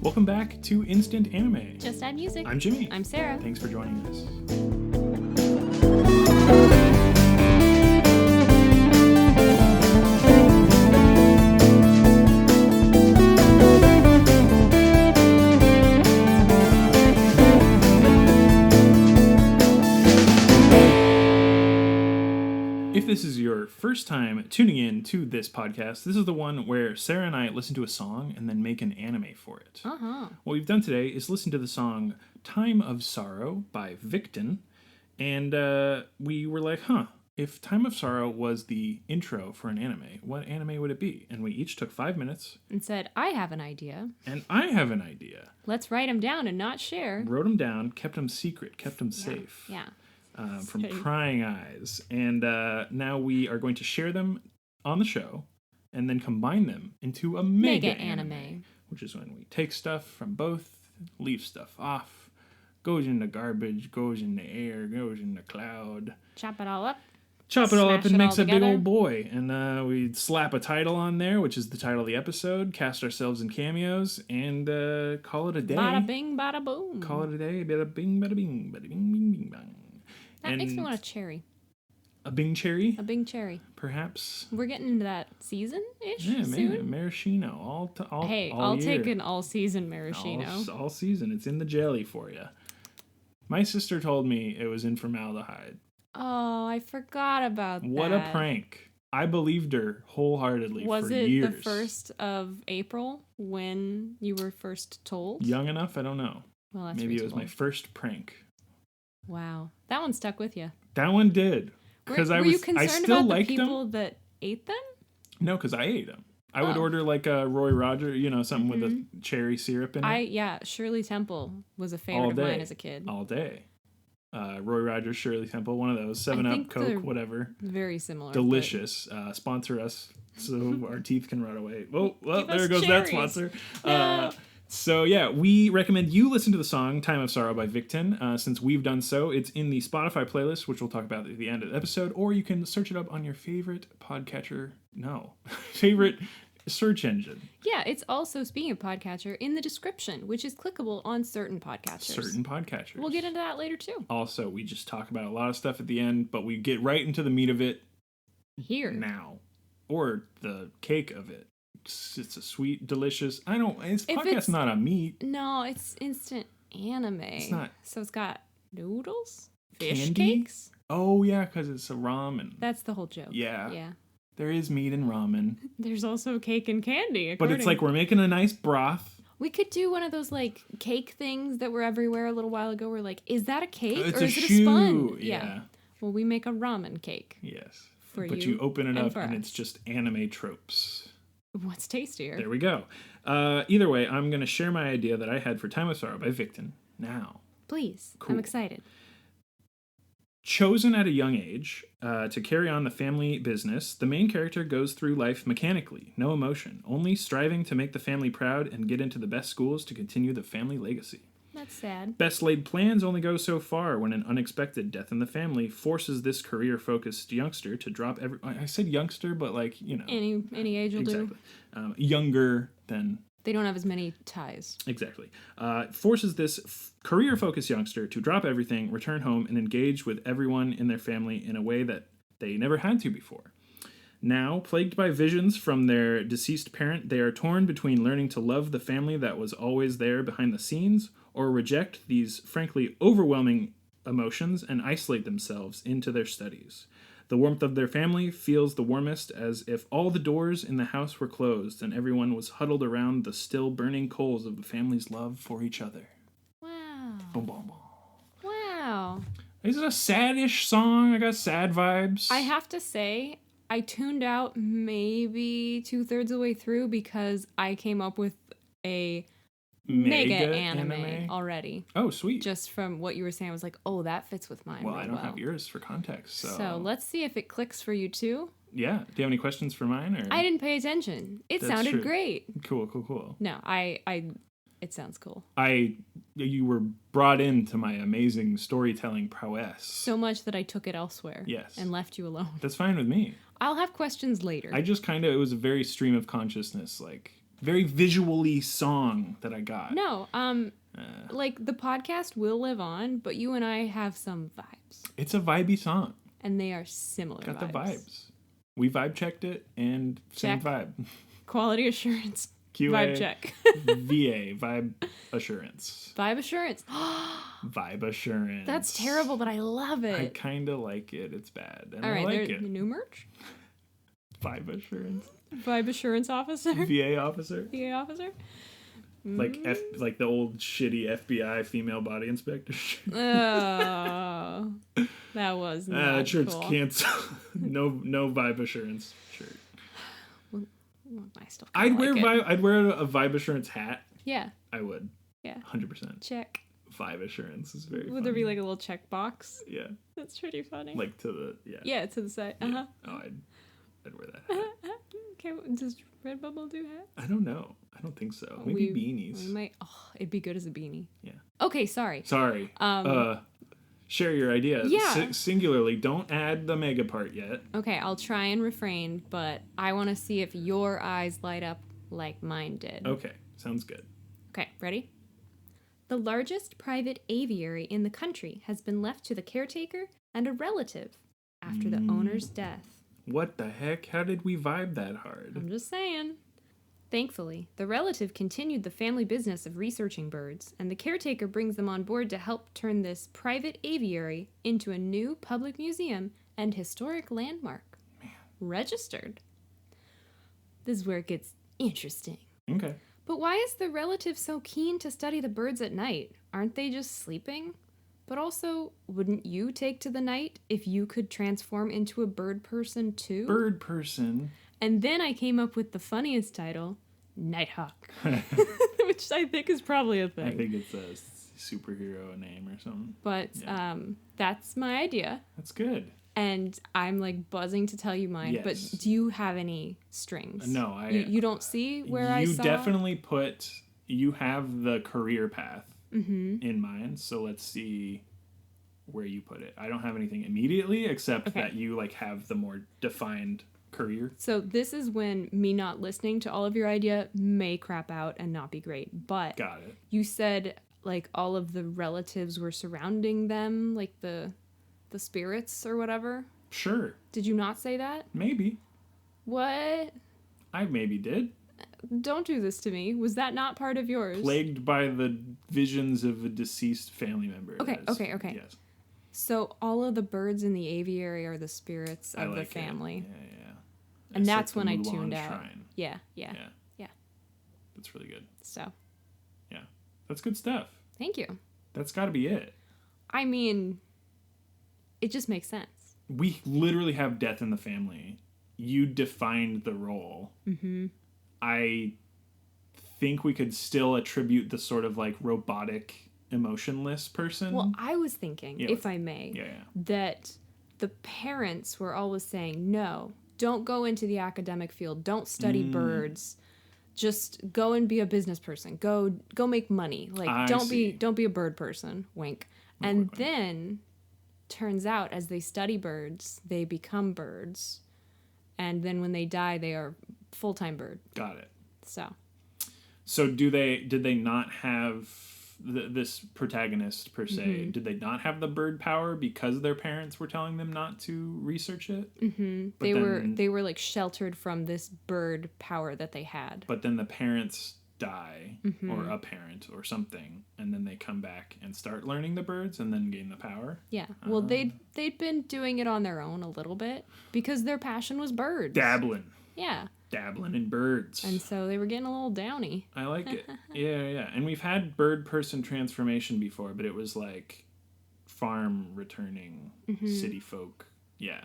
Welcome back to Instant Anime. Just Add Music. I'm Jimmy. I'm Sarah. Thanks for joining us. If this is your first time tuning in to this podcast, this is the one where Sarah and I listen to a song and then make an anime for it. What we've done today is listen to the song Time of Sorrow by Victon, and we were like, if Time of Sorrow was the intro for an anime, what anime would it be? And we each took 5 minutes. And said, I have an idea. And I have an idea. Let's write them down and not share. Wrote them down, kept them secret, kept them safe. Yeah. From prying eyes. And now we are going to share them on the show and then combine them into a mega anime. Which is when we take stuff from both, leave stuff off, goes in the garbage, goes in the air, goes in the cloud. Chop it all up. Chop it all up and makes a big together. old boy. And we slap a title on there, which is the title of the episode, cast ourselves in cameos, and call it a day. Bada bing, bada boom. Call it a day. Bada bing, bada bing, bada bing, bing, bing, bang. That makes me want a cherry. A Bing cherry? A Bing cherry. Perhaps. We're getting into that season-ish Yeah, soon. maybe. Maraschino. All I'll year. take an all-season maraschino. All season. It's in the jelly for you. My sister told me it was in formaldehyde. Oh, I forgot about that. What a prank. I believed her wholeheartedly for years. Was it the 1st of April when you were first told? Young enough? I don't know. Well, that's Maybe reasonable. it was my first prank. Wow. That one stuck with you. That one did. Because were you concerned I still about liked the people them. that ate them? No, because I ate them. I would order like a Roy Roger, something with a cherry syrup in it. Shirley Temple was a favorite of mine as a kid. All day. Roy Rogers, Shirley Temple, one of those. 7-Up, Coke, whatever. Very similar. Delicious. Sponsor us so our teeth can run away. Oh, well, there goes cherries. that sponsor. No. So, yeah, we recommend you listen to the song Time of Sorrow by Victon. Since we've done so, it's in the Spotify playlist, which we'll talk about at the end of the episode, or you can search it up on your favorite podcatcher. No. favorite search engine. Yeah, it's also, speaking of podcatcher, in the description, which is clickable on certain podcatchers. We'll get into that later, too. Also, we just talk about a lot of stuff at the end, but we get right into the meat of it here now. Or the cake of it. It's a sweet, delicious... It's not a meat. No, it's instant anime. It's not... So it's got noodles? Fish candy? cakes? Oh, yeah, because it's a ramen. That's the whole joke. Yeah. Yeah. There is meat in ramen. There's also cake and candy. But it's like we're making a nice broth. We could do one of those like cake things that were everywhere a little while ago. We're like, is that a cake or is it a sponge? Yeah. Well, we make a ramen cake. Yes. But you open it up and us. it's just anime tropes. What's tastier? There we go. Either way, I'm going to share my idea that I had for Time of Sorrow by Victon now. Please. Cool. I'm excited. Chosen at a young age to carry on the family business, the main character goes through life mechanically, no emotion, only striving to make the family proud and get into the best schools to continue the family legacy. That's sad. Best laid plans only go so far when an unexpected death in the family forces this career-focused youngster to drop I said youngster, but any age will do. Younger than... They don't have as many ties. Exactly. Forces this career-focused youngster to drop everything, return home, and engage with everyone in their family in a way that they never had to before. Now, plagued by visions from their deceased parent, they are torn between learning to love the family that was always there behind the scenes, or reject these, frankly, overwhelming emotions and isolate themselves into their studies. The warmth of their family feels the warmest as if all the doors in the house were closed and everyone was huddled around the still burning coals of the family's love for each other. Wow. Boom, boom, boom. Wow. Is it a sad-ish song? I got sad vibes. I have to say, I tuned out maybe 2/3 of the way through because I came up with a mega anime already. Oh, sweet. Just from what you were saying, I was like, oh, that fits with mine. Well, I don't have yours for context, So let's see if it clicks for you too. Yeah. Do you have any questions for mine? Or? I didn't pay attention. It sounded true. great. Cool. No, it sounds cool. You were brought into my amazing storytelling prowess. So much that I took it elsewhere. Yes. And left you alone. That's fine with me. I'll have questions later. It was a very stream of consciousness, very visually song that I got. No, like the podcast will live on, but you and I have some vibes. It's a vibey song. And they are similar Got vibes. the vibes. We vibe checked it and same Check. vibe. Quality assurance. QA. Vibe check. VA. Vibe assurance. Vibe assurance. Vibe assurance. That's terrible, but I love it. I kind of like it. It's bad. And All right, I like there's it. new merch. Vibe assurance. Vibe assurance officer. VA officer. VA officer. Like like the old shitty FBI female body inspector. Oh, that was not that shirt's cool. canceled. no vibe assurance shirt. Well, I still I'd kinda wear like it. I'd wear a vibe assurance hat. Yeah, I would. yeah. 100%. Check. Vibe assurance is very. Would there be like a little check box? Yeah. That's pretty funny. Like to the Yeah, to the side. Yeah. Uh-huh. Oh, I'd wear that hat. Okay, does Redbubble do hats? I don't know. I don't think so. Maybe beanies. We might. Oh, it'd be good as a beanie. Yeah. Okay, sorry. Sorry. Share your idea. Yeah. Singularly. Don't add the mega part yet. Okay, I'll try and refrain, but I want to see if your eyes light up like mine did. Okay. Sounds good. Okay, ready? The largest private aviary in the country has been left to the caretaker and a relative after the owner's death. What the heck? How did we vibe that hard? I'm just saying. Thankfully, the relative continued the family business of researching birds, and the caretaker brings them on board to help turn this private aviary into a new public museum and historic landmark. Man. Registered. This is where it gets interesting. Okay. But why is the relative so keen to study the birds at night? Aren't they just sleeping? But also, wouldn't you take to the night if you could transform into a bird person too? Bird person. And then I came up with the funniest title, Nighthawk, which I think is probably a thing. I think it's a superhero name or something. But Yeah. That's my idea. That's good. And I'm like buzzing to tell you mine. Yes. But do you have any strings? No, You don't see where I saw? You definitely put. You have the career path in mind. So let's see where you put it. I don't have anything immediately except that you like have the more defined career. So this is when me not listening to all of your idea may crap out and not be great. But Got it. you said like all of the relatives were surrounding them, like the spirits or whatever. Sure. Did you not say that? Maybe. What? I maybe did. Don't do this to me. Was that not part of yours? Plagued by the visions of a deceased family member. Okay. Yes. So all of the birds in the aviary are the spirits I of like the family. Yeah. And It's that's like when the I tuned Mulan out. Shrine. Yeah. That's really good. So, Yeah. That's good stuff. thank you. That's got to be it. I mean, it just makes sense. We literally have death in the family. You defined the role. Mm-hmm. I think we could still attribute the sort of like robotic, emotionless person. Well, I was thinking, if I may, that the parents were always saying, no, don't go into the academic field. Don't study birds. Just go and be a business person. Go make money. Like don't be a bird person. Wink. And then turns out as they study birds, they become birds. And then when they die, they are full-time bird. Got it. So did they not have this protagonist per se? Mm-hmm. Did they not have the bird power because their parents were telling them not to research it? mm-hmm. They were like sheltered from this bird power that they had. But then the parents die, Mm-hmm. or a parent or something, and then they come back and start learning the birds and then gain the power. Yeah. Well, they'd been doing it on their own a little bit because their passion was birds. Dabbling in birds. And so they were getting a little downy. I like it. Yeah. And we've had bird person transformation before, but it was like farm returning city folk. Yeah.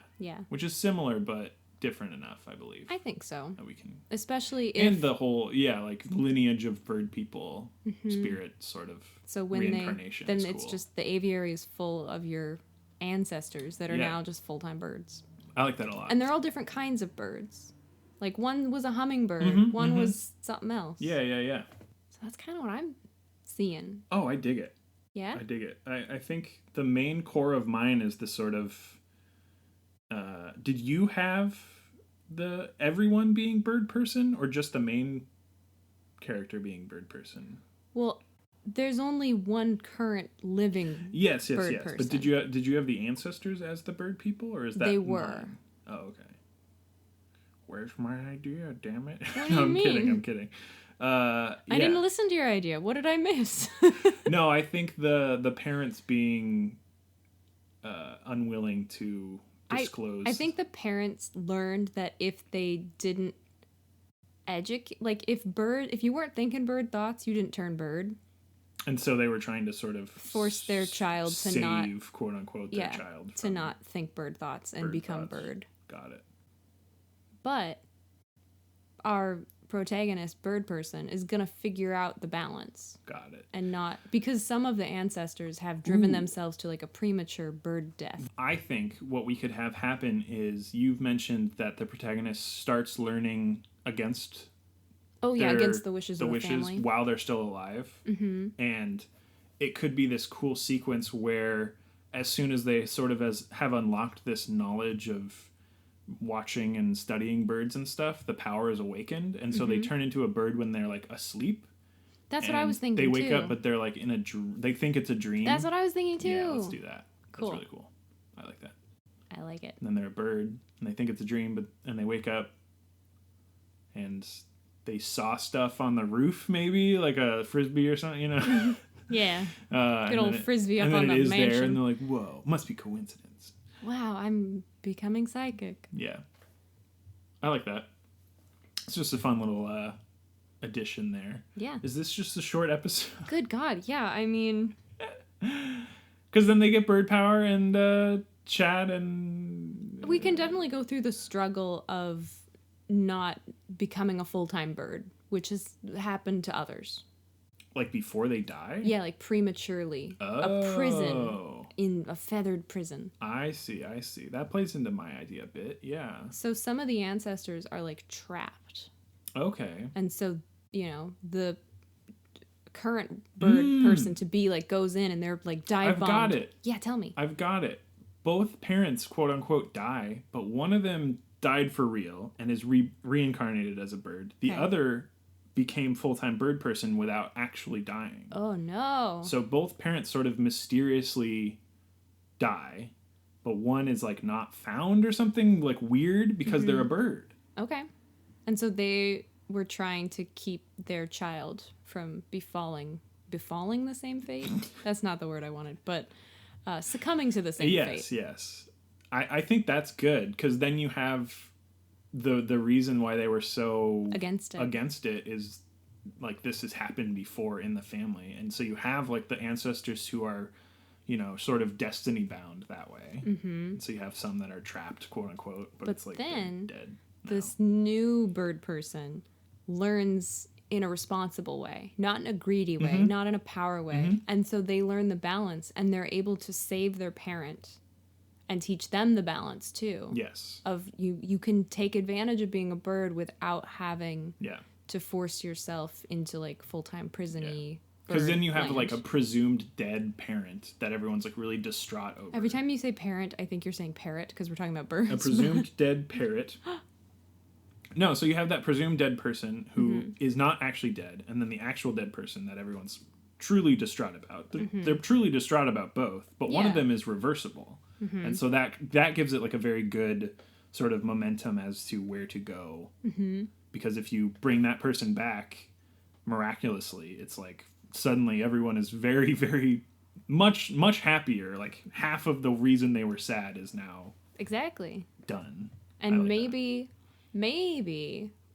Which is similar but different enough, I believe. I think so. That we can. Especially if. And the whole, like lineage of bird people spirit sort of so when reincarnation. Then is it's cool. just the aviary is full of your ancestors that are now just full-time birds. I like that a lot. And they're all different kinds of birds. Like one was a hummingbird, one was something else. Yeah. So that's kind of what I'm seeing. Oh, I dig it. Yeah? I dig it. I think the main core of mine is the sort of... did you have the everyone being bird person or just the main character being bird person. Well, there's only one current living yes. person. But did you have the ancestors as the bird people, or is that they were? Mine? Oh, okay. Where's my idea? Damn it! What do you mean? I'm kidding. I didn't listen to your idea. What did I miss? No, I think the parents being unwilling to disclose. I think the parents learned that if they didn't educate, like if you weren't thinking bird thoughts, you didn't turn bird. And so they were trying to sort of force their child to not quote unquote their child to not think bird thoughts and become bird. Got it. But our protagonist, bird person, is gonna figure out the balance. Got it. And not because some of the ancestors have driven themselves to like a premature bird death. I think what we could have happen is you've mentioned that the protagonist starts learning against against the wishes of the family while they're still alive. Mm-hmm. And it could be this cool sequence where as soon as they sort of have unlocked this knowledge of watching and studying birds and stuff, the power is awakened, and so they turn into a bird when they're like asleep. That's what I was thinking. They wake up, but they're like in a they think it's a dream. That's what I was thinking too. Yeah, let's do that. Cool. That's really cool. I like that. I like it. And then they're a bird, and they think it's a dream, and they wake up, and they saw stuff on the roof, maybe like a frisbee or something, you know. Yeah. Good old frisbee up on the mansion. There, and they're like, "Whoa, must be coincidence." Wow, I'm becoming psychic. Yeah, I like that. It's just a fun little addition there. Yeah. Is this just a short episode? Good God, yeah. I mean, because then they get bird power and chat, and we can definitely go through the struggle of not becoming a full-time bird, which has happened to others. Like before they die? Yeah, like prematurely. A prison. In a feathered prison. I see. That plays into my idea a bit, yeah. So some of the ancestors are like trapped. Okay. And so, the current bird person to be like goes in and they're like dive bombed. I've got it. Yeah, tell me. I've got it. Both parents, quote unquote, die, but one of them died for real and is reincarnated as a bird. The other became full-time bird person without actually dying. Oh no. So both parents sort of mysteriously die, but one is like not found or something like weird because they're a bird. Okay. And so they were trying to keep their child from befalling the same fate. That's not the word I wanted, but succumbing to the same fate. Yes. I think that's good because then you have the reason why they were so against it is like this has happened before in the family, and so you have like the ancestors who are sort of destiny bound that way. Mm-hmm. So you have some that are trapped, quote unquote, but it's like then dead now. This new bird person learns in a responsible way, not in a greedy way, not in a power way, and so they learn the balance, and they're able to save their parent and teach them the balance too. Yes. Of you can take advantage of being a bird without having to force yourself into like full-time prison-y. Because then you have like a presumed dead parent that everyone's like really distraught over. Every time you say parent, I think you're saying parrot because we're talking about birds. A presumed dead parrot. No, so you have that presumed dead person who is not actually dead, and then the actual dead person that everyone's truly distraught about. They're truly distraught about both, but one of them is reversible. And so that gives it like a very good sort of momentum as to where to go. Because if you bring that person back miraculously, it's like suddenly everyone is very, very much happier. Like half of the reason they were sad is now done. And maybe,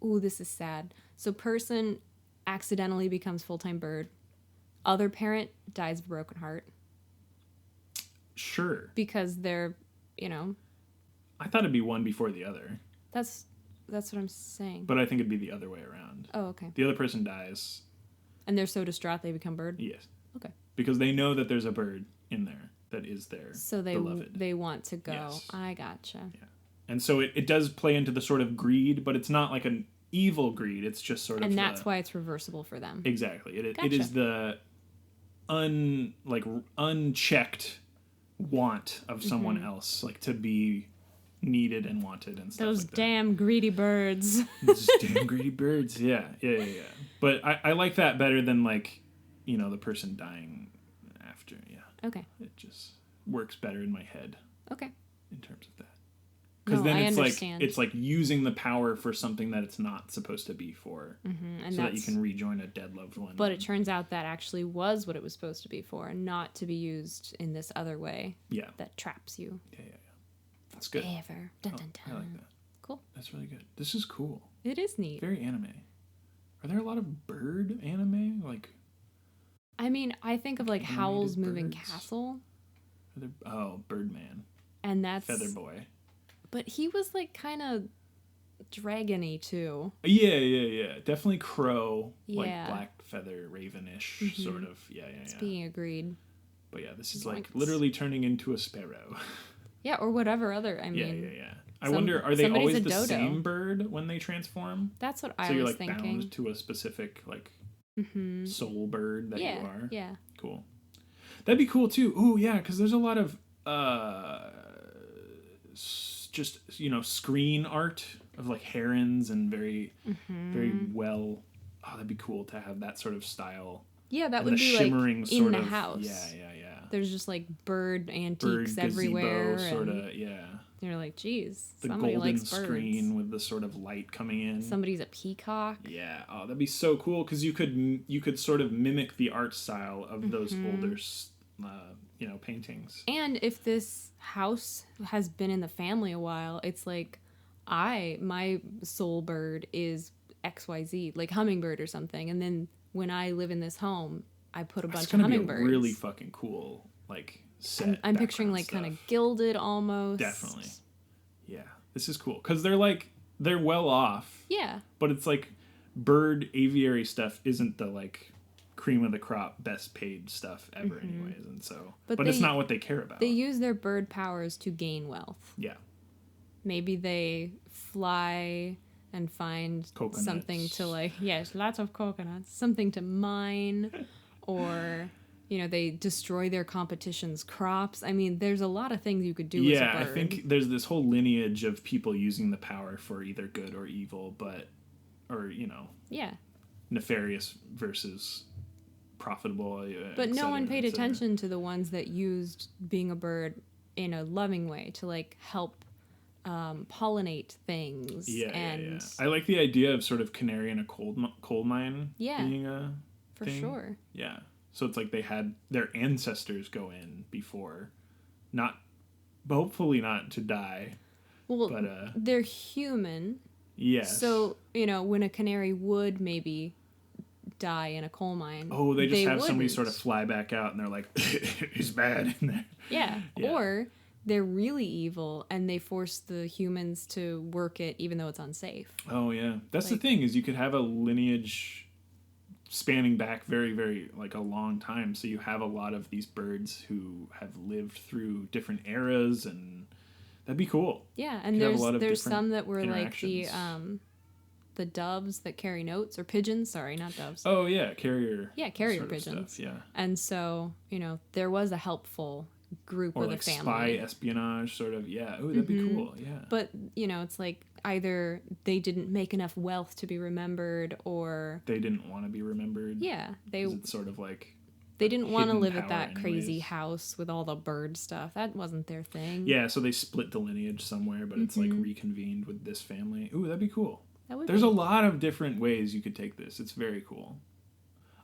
ooh, this is sad. So person accidentally becomes full-time bird. Other parent dies of a broken heart. Sure. Because they're, I thought it'd be one before the other. That's what I'm saying. But I think it'd be the other way around. Oh, okay. The other person dies. And they're so distraught they become bird? Yes. Okay. Because they know that there's a bird in there that is their beloved. They want to go. Yes. I gotcha. Yeah. And so it does play into the sort of greed, but it's not like an evil greed. It's just sort of... And that's why it's reversible for them. Exactly. It is the unchecked want of someone else, like to be needed and wanted and stuff. Those like damn greedy birds. Those damn greedy birds. Yeah. But I like that better than like, the person dying after. Yeah. Okay. It just works better in my head. Okay. In terms of that. Because then I it's understand. it's like using the power for something that it's not supposed to be for, and so that you can rejoin a dead loved one. But it turns out that actually was what it was supposed to be for, and not to be used in this other way. Yeah. That traps you. Yeah. That's good. Forever. Dun, dun, dun. I like that. Cool. That's really good. This is cool. It is neat. Very anime. Are there a lot of bird anime? Like, I mean, I think of like Howl's Moving birds? Castle. Birdman. And that's Feather Boy. But he was like kind of dragony too. Yeah. Definitely crow, Yeah. like black feather, ravenish sort of. Yeah. Speaking agreed. But yeah, this is like literally turning into a sparrow. Yeah, or whatever other. I mean. Yeah. I wonder, are they always the dodo. same bird when they transform? That's what I was thinking. So you're like thinking. bound to a specific like soul bird that you are. Yeah. Cool. That'd be cool too. Ooh, yeah, because there's a lot of just screen art of like herons and very well. Oh, that'd be cool to have that sort of style. Yeah, that would be like in the house. Yeah. There's just like bird antiques everywhere. Sort of, yeah. You're like, geez, the somebody golden likes birds. screen with the sort of light coming in. Somebody's a peacock. Yeah. Oh, that'd be so cool because you could sort of mimic the art style of those older paintings. And if this house has been in the family a while, it's like my soul bird is XYZ, like hummingbird or something. And then when I live in this home, I put a bunch of hummingbirds. Be a really fucking cool, like, set. I'm picturing like kind of gilded almost. Definitely. Yeah. This is cool. Because they're well off. Yeah. But it's like bird aviary stuff isn't the like cream of the crop, best paid stuff ever anyways. And so, but it's not what they care about. They use their bird powers to gain wealth. Yeah. Maybe they fly and find coconuts. Something to like, yes, lots of coconuts, something to mine, or, they destroy their competition's crops. I mean, there's a lot of things you could do as a bird. I think there's this whole lineage of people using the power for either good or evil, nefarious versus profitable. But no one paid attention to the ones that used being a bird in a loving way to like help pollinate things. Yeah. I like the idea of sort of canary in a coal mine being a for thing. Sure. Yeah. So it's like they had their ancestors go in before, hopefully not to die. Well, but they're human. Yes. So, when a canary would maybe die in a coal mine. Oh, they just have somebody sort of fly back out and they're like, he's bad in there. Yeah. Or they're really evil and they force the humans to work it even though it's unsafe. Oh, yeah. That's the thing is you could have a lineage spanning back very, very, like a long time. So you have a lot of these birds who have lived through different eras and that'd be cool. Yeah, and there's some that were like the doves that carry notes, or pigeons, sorry, not doves. Oh yeah, carrier. Yeah, carrier pigeons. Stuff, yeah. And so, there was a helpful group or of like the family. Spy espionage sort of, yeah. Oh, that'd be cool, yeah. But, it's like either they didn't make enough wealth to be remembered or they didn't want to be remembered. Yeah, it's sort of like they didn't want to live at that crazy house with all the bird stuff. That wasn't their thing. Yeah, so they split the lineage somewhere, but it's like reconvened with this family. Ooh, that'd be cool. There's a lot of different ways you could take this. It's very cool.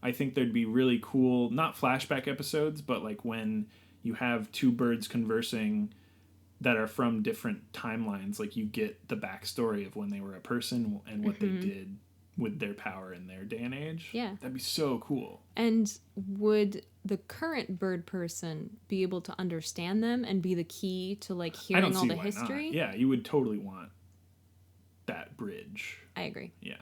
I think there'd be really cool, not flashback episodes, but like when you have two birds conversing that are from different timelines, like you get the backstory of when they were a person and what they did with their power in their day and age. Yeah. That'd be so cool. And would the current bird person be able to understand them and be the key to like hearing all the history? Not. Yeah, you would totally want that bridge. I agree. Yeah.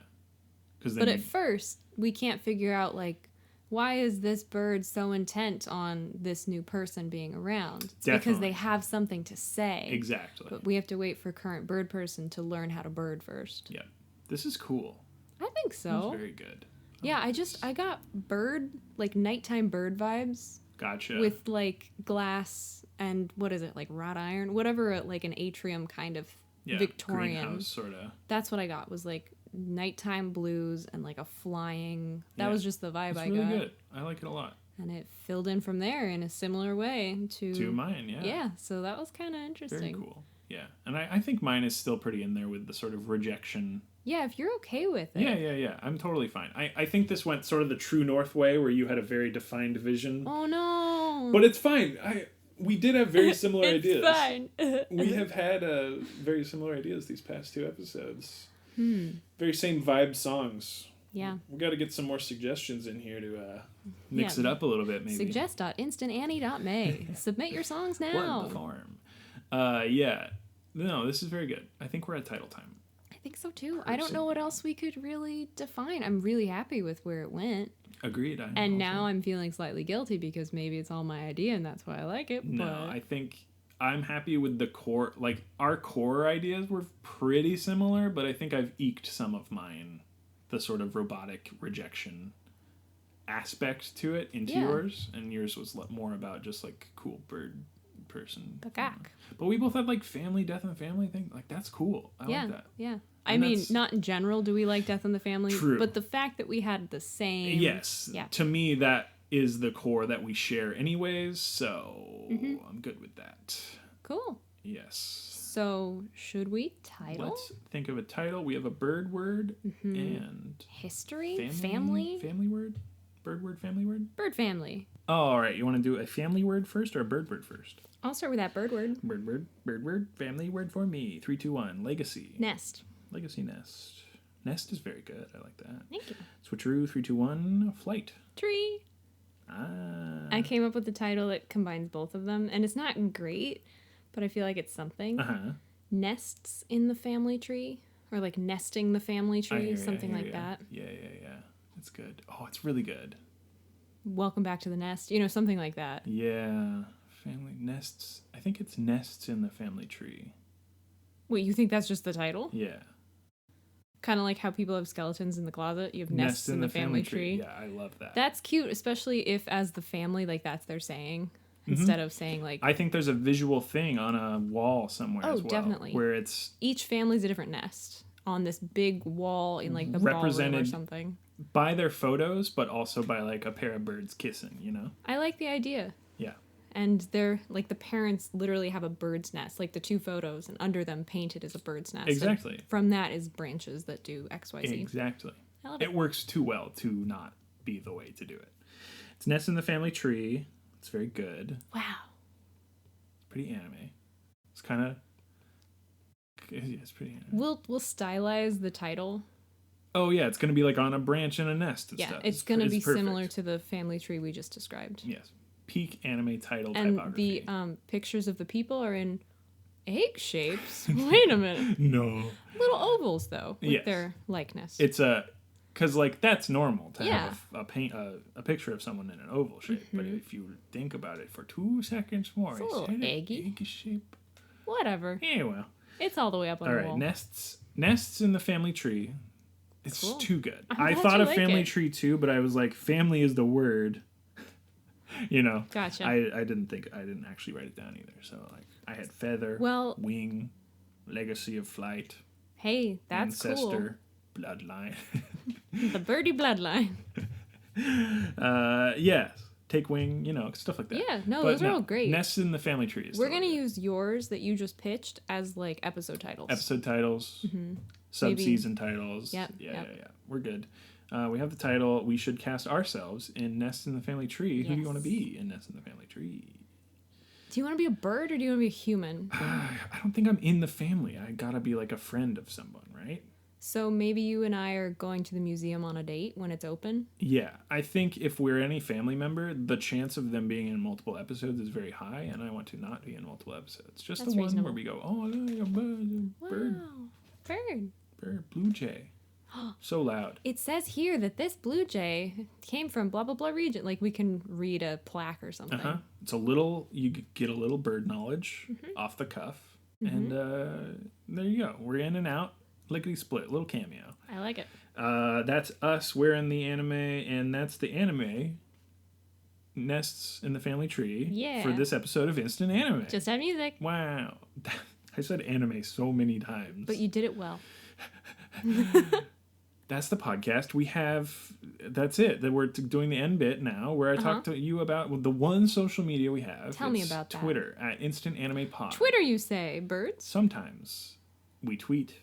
But at first, we can't figure out like, why is this bird so intent on this new person being around? It's because they have something to say. Exactly. But we have to wait for current bird person to learn how to bird first. Yeah. This is cool. I think so. It's very good. Yeah, I got bird, like nighttime bird vibes Gotcha. With like glass and what is it, like wrought iron, whatever, like an atrium kind of Victorian greenhouse sort of. That's what I got, was like nighttime blues and like a flying. That was just the vibe I got. It's really good. I like it a lot. And it filled in from there in a similar way to mine. Yeah. Yeah. So that was kind of interesting. Very cool. Yeah, and I think mine is still pretty in there with the sort of rejection. Yeah, if you're okay with it. Yeah. I'm totally fine. I think this went sort of the true north way, where you had a very defined vision. Oh no! But it's fine. We did have very similar ideas. It's fine. We have had very similar ideas these past 2 episodes. Very same vibe songs. Yeah. We got to get some more suggestions in here to mix it up a little bit, maybe. Suggest.instantannie.may. Submit your songs now. Plug the form. Yeah. No, this is very good. I think we're at title time. I think so too. I don't know what else we could really define. I'm really happy with where it went. Agreed. Now I'm feeling slightly guilty because maybe it's all my idea and that's why I like it. No, I think I'm happy with the core. Like, our core ideas were pretty similar, but I think I've eked some of mine, the sort of robotic rejection aspect to it, into yours. And yours was more about just like cool bird person. Peacock. But we both had like family, death in the family thing. Like, that's cool. I like that. Yeah. I mean, not in general do we like Death in the Family. True. But the fact that we had the same. Yes. Yeah. To me, that is the core that we share anyways. So I'm good with that. Cool. Yes. So should we title? Let's think of a title. We have a bird word and history, family word, bird word, family word. Bird family. Oh, all right. You want to do a family word first or a bird word first? I'll start with that bird word. Bird word, family word for me. 3, 2, 1. Legacy. Nest. Legacy nest. Nest is very good. I like that. Thank you. Switcheroo. 3, 2, 1. Flight. Tree. I came up with the title that combines both of them, and it's not great, but I feel like it's something. Nests in the family tree, or like nesting the family tree, something like that. Yeah. It's good. Oh, it's really good. Welcome back to the nest. Something like that. Yeah. Family nests. I think it's nests in the family tree. Wait, you think that's just the title? Yeah. Kind of like how people have skeletons in the closet. You have nests in the family tree. Yeah, I love that. That's cute, especially if as the family, like that's their saying. Instead of saying like... I think there's a visual thing on a wall somewhere as well. Oh, definitely. Where it's... Each family's a different nest on this big wall in like the ballroom or something. By their photos, but also by like a pair of birds kissing, I like the idea. Yeah. And they're like the parents literally have a bird's nest, like the 2 photos, and under them painted is a bird's nest. Exactly. And from that is branches that do XYZ. Exactly. I love it. It works too well to not be the way to do it. It's nest in the family tree. It's very good. Wow. Pretty anime. It's kind of... Yeah, it's pretty anime. We'll stylize the title. Oh, yeah. It's going to be like on a branch in a nest and stuff. It's going to be similar to the family tree we just described. Yes. Peak anime title and typography. And the pictures of the people are in egg shapes. Wait a minute. No. Little ovals, though, with their likeness. It's because like that's normal to have a picture of someone in an oval shape. But if you think about it for 2 seconds more, it's a little eggy. Egg shape. Whatever. Yeah, well. It's all the way up on the wall. All right, nests in the family tree. It's cool. Too good. I thought of family tree too, but I was like, family is the word. Gotcha. I didn't actually write it down either. So like I had feather, wing, legacy of flight. Hey, that's ancestor, bloodline. The birdie bloodline. Yes. Take wing, stuff like that. Yeah, those are all great. Nests in the family tree. We're going to use yours that you just pitched as like episode titles. Episode titles. Sub-season titles. Yep. Yeah. We're good. We have the title, we should cast ourselves in Nest in the Family Tree. Who do you want to be in Nest in the Family Tree? Do you want to be a bird or do you want to be a human? I don't think I'm in the family. I gotta be like a friend of someone, right? So maybe you and I are going to the museum on a date when it's open? Yeah. I think if we're any family member, the chance of them being in multiple episodes is very high, and I want to not be in multiple episodes. Just That's the one reasonable. where we go, oh, look, a bird. Wow. Bird. Blue jay. So loud. It says here that this blue jay came from blah, blah, blah region. Like we can read a plaque or something. It's you get a little bird knowledge off the cuff. And there you go. We're in and out. Lickety split. Little cameo. I like it. That's us. We're in the anime, and that's the anime. nests in the family tree Yeah. for this episode of Instant Anime. Just have music. Wow. I said anime so many times. But you did it well. That's the podcast. That's it. That we're doing the end bit now, where I talk to you about the one social media we have. Tell me about that. Twitter, at Instant Anime Pod. Twitter, you say, birds? Sometimes we tweet.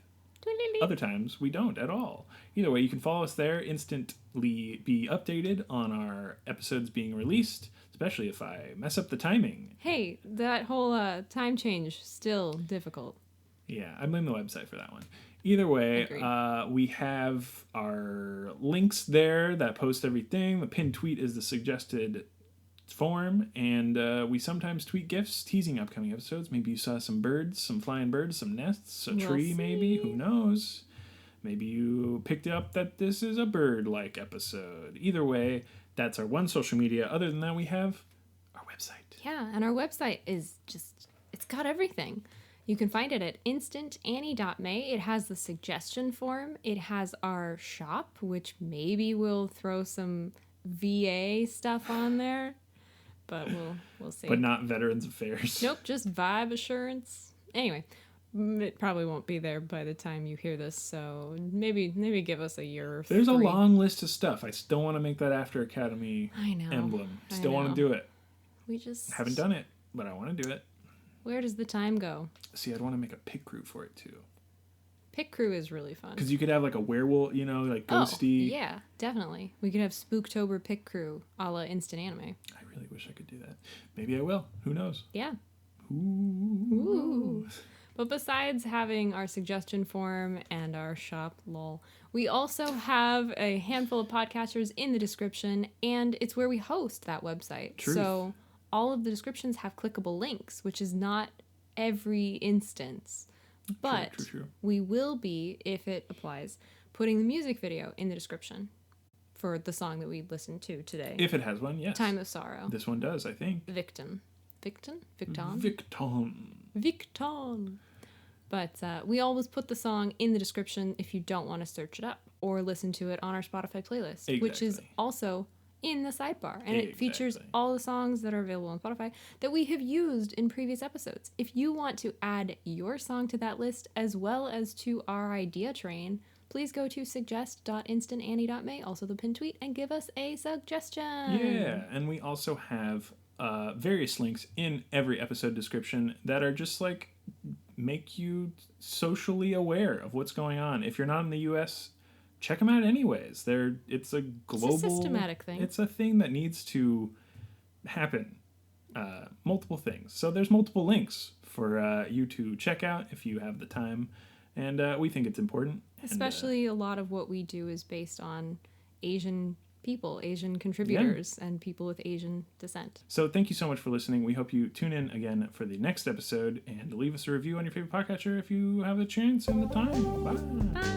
Other times we don't at all. Either way, you can follow us there, instantly be updated on our episodes being released, especially if I mess up the timing. Hey, that whole time change, still difficult. Yeah, I blame the website for that one. Either way, we have our links there that post everything. The pinned tweet is the suggested form, and we sometimes tweet GIFs teasing upcoming episodes. Maybe you saw some birds, some flying birds, some nests, a tree maybe, who knows? Maybe you picked up that this is a bird-like episode. Either way, that's our one social media. Other than that, we have our website. Yeah, and our website is just, it's got everything. You can find it at instantannie.me. It has the suggestion form. It has our shop, which maybe we'll throw some VA stuff on there, but we'll see. But not Veterans Affairs. Nope, just Vibe Assurance. Anyway, it probably won't be there by the time you hear this, so maybe give us a year or There's 3. a long list of stuff. I still want to make that After Academy emblem. Still want to do it. We just haven't done it, but I want to do it. Where does the time go? See, I'd want to make a pick crew for it too. Pick crew is really fun. Because you could have like a werewolf, like ghosty. Oh, yeah, definitely. We could have Spooktober pick crew a la Instant Anime. I really wish I could do that. Maybe I will. Who knows? Yeah. Ooh. But besides having our suggestion form and our shop, lol, we also have a handful of podcasters in the description, and it's where we host that website. Truth. So all of the descriptions have clickable links, which is not every instance. But true. We will be, if it applies, putting the music video in the description for the song that we listened to today. If it has one, yes. Time of Sorrow. This one does, I think. Victon. But we always put the song in the description if you don't want to search it up or listen to it on our Spotify playlist, which is also in the sidebar. And it features all the songs that are available on Spotify that we have used in previous episodes. If you want to add your song to that list as well as to our idea train, please go to suggest.instantannie.me, also the pin tweet, and give us a suggestion. Yeah, and we also have various links in every episode description that are just like make you socially aware of what's going on. If you're not in the U.S., check them out anyways. It's a global... It's a systematic thing. It's a thing that needs to happen. Multiple things. So there's multiple links for you to check out if you have the time. And we think it's important. Especially a lot of what we do is based on Asian people, Asian contributors, and people with Asian descent. So thank you so much for listening. We hope you tune in again for the next episode and leave us a review on your favorite podcatcher if you have the chance and the time. Bye. Bye.